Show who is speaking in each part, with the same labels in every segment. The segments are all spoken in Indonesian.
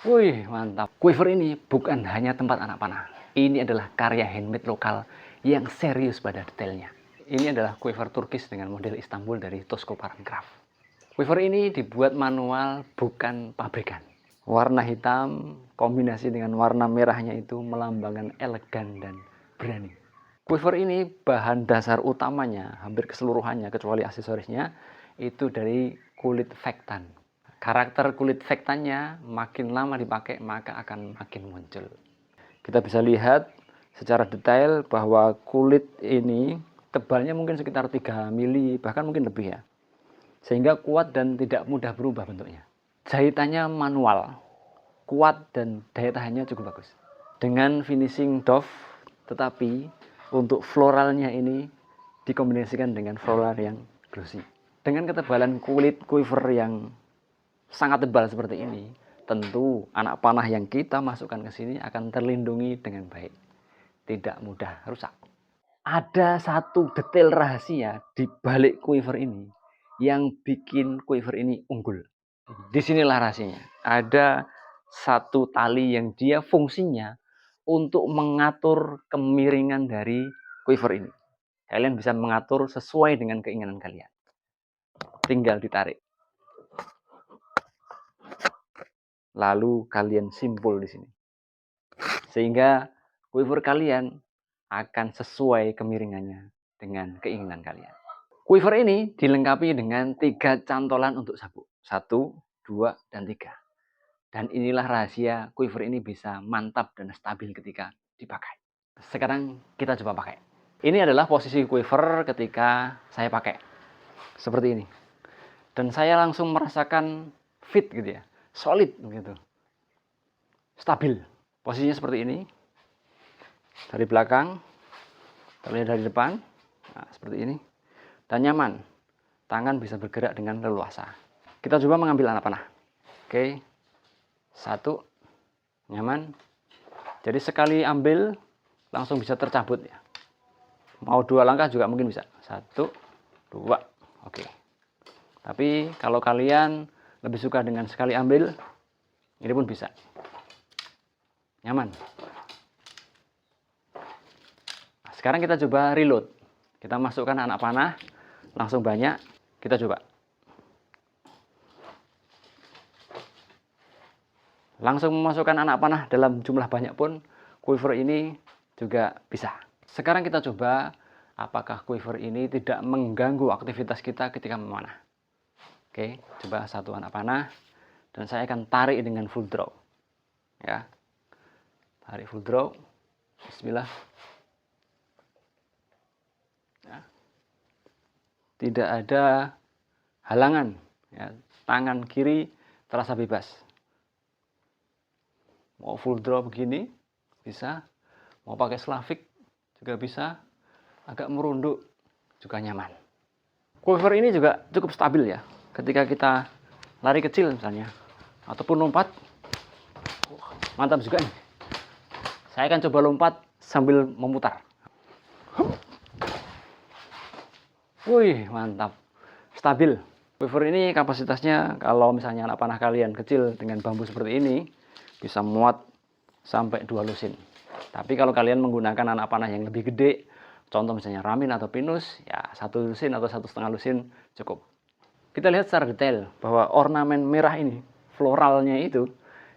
Speaker 1: Wih, mantap. Quiver ini bukan hanya tempat anak panah. Ini adalah karya handmade lokal yang serius pada detailnya. Ini adalah quiver Turkis dengan model Istanbul dari Tosko Craft. Quiver ini dibuat manual, bukan pabrikan. Warna hitam kombinasi dengan warna merahnya itu melambangkan elegan dan berani. Quiver ini bahan dasar utamanya, hampir keseluruhannya kecuali aksesorisnya, itu dari kulit fektan. Karakter kulit fektannya makin lama dipakai maka akan makin muncul. Kita bisa lihat secara detail bahwa kulit ini tebalnya mungkin sekitar 3 mili, bahkan mungkin lebih ya. Sehingga kuat dan tidak mudah berubah bentuknya. Jahitannya manual, kuat dan daya tahannya cukup bagus. Dengan finishing doff, tetapi untuk floralnya ini dikombinasikan dengan floral yang glossy. Dengan ketebalan kulit quiver yang sangat tebal seperti ini, tentu anak panah yang kita masukkan ke sini akan terlindungi dengan baik, tidak mudah rusak. Ada satu detail rahasia di balik quiver ini yang bikin quiver ini unggul. Disinilah rahasianya. Ada satu tali yang dia fungsinya untuk mengatur kemiringan dari quiver ini. Kalian bisa mengatur sesuai dengan keinginan kalian. Tinggal ditarik. Lalu kalian simpul di sini. Sehingga quiver kalian akan sesuai kemiringannya dengan keinginan kalian. Quiver ini dilengkapi dengan 3 cantolan untuk sabuk. 1, 2, dan 3. Dan inilah rahasia quiver ini bisa mantap dan stabil ketika dipakai. Sekarang kita coba pakai. Ini adalah posisi quiver ketika saya pakai. Seperti ini. Dan saya langsung merasakan fit gitu ya. Solid gitu. Stabil. Posisinya seperti ini. Dari belakang, terlihat dari depan. Nah, seperti ini. Dan nyaman. Tangan bisa bergerak dengan leluasa. Kita coba mengambil anak panah. Oke. 1. Nyaman. Jadi sekali ambil langsung bisa tercabut ya. Mau 2 langkah juga mungkin bisa. 1, 2. Oke. Tapi kalau kalian lebih suka dengan sekali ambil, ini pun bisa. Nyaman. Nah, sekarang kita coba reload. Kita masukkan anak panah, langsung banyak. Kita coba. Langsung memasukkan anak panah dalam jumlah banyak pun, quiver ini juga bisa. Sekarang kita coba apakah quiver ini tidak mengganggu aktivitas kita ketika memanah. Oke, coba 1 anak panah dan saya akan tarik dengan full draw. Ya. Tarik full draw. Bismillah. Ya. Tidak ada halangan, ya. Tangan kiri terasa bebas. Mau full draw begini bisa, mau pakai slavik juga bisa, agak merunduk juga nyaman. Quiver ini juga cukup stabil ya. Ketika kita lari kecil misalnya, ataupun lompat, mantap juga nih. Saya akan coba lompat sambil memutar. Wih, mantap. Stabil. Quiver ini kapasitasnya kalau misalnya anak panah kalian kecil dengan bambu seperti ini, bisa muat sampai 2 lusin. Tapi kalau kalian menggunakan anak panah yang lebih gede, contoh misalnya Ramin atau Pinus, ya 1 lusin atau 1,5 lusin cukup. Kita lihat secara detail bahwa ornamen merah ini, floralnya itu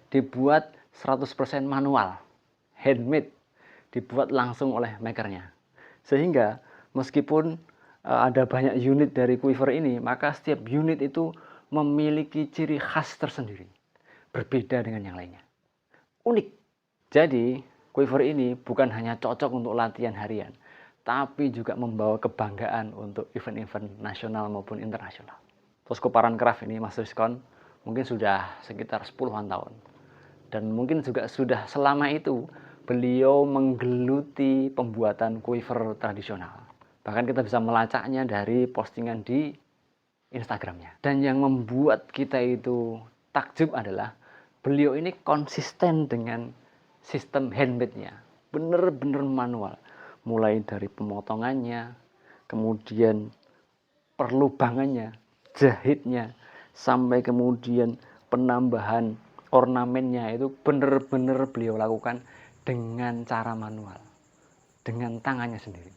Speaker 1: dibuat 100% manual, handmade, dibuat langsung oleh makernya. Sehingga meskipun ada banyak unit dari quiver ini, maka setiap unit itu memiliki ciri khas tersendiri, berbeda dengan yang lainnya. Unik. Jadi quiver ini bukan hanya cocok untuk latihan harian, tapi juga membawa kebanggaan untuk event-event nasional maupun internasional. Tosko Craft ini Mas Rizkon mungkin sudah sekitar 10-an tahun. Dan mungkin juga sudah selama itu beliau menggeluti pembuatan quiver tradisional. Bahkan kita bisa melacaknya dari postingan di Instagramnya. Dan yang membuat kita itu takjub adalah beliau ini konsisten dengan sistem handmade-nya. Benar-benar manual. Mulai dari pemotongannya, kemudian perlubangannya, jahitnya, sampai kemudian penambahan ornamennya itu benar-benar beliau lakukan dengan cara manual, dengan tangannya sendiri.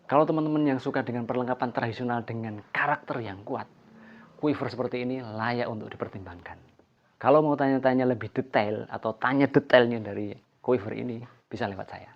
Speaker 1: Kalau teman-teman yang suka dengan perlengkapan tradisional dengan karakter yang kuat, quiver seperti ini layak untuk dipertimbangkan. Kalau mau tanya-tanya lebih detail atau tanya detailnya dari quiver ini, bisa lewat saya.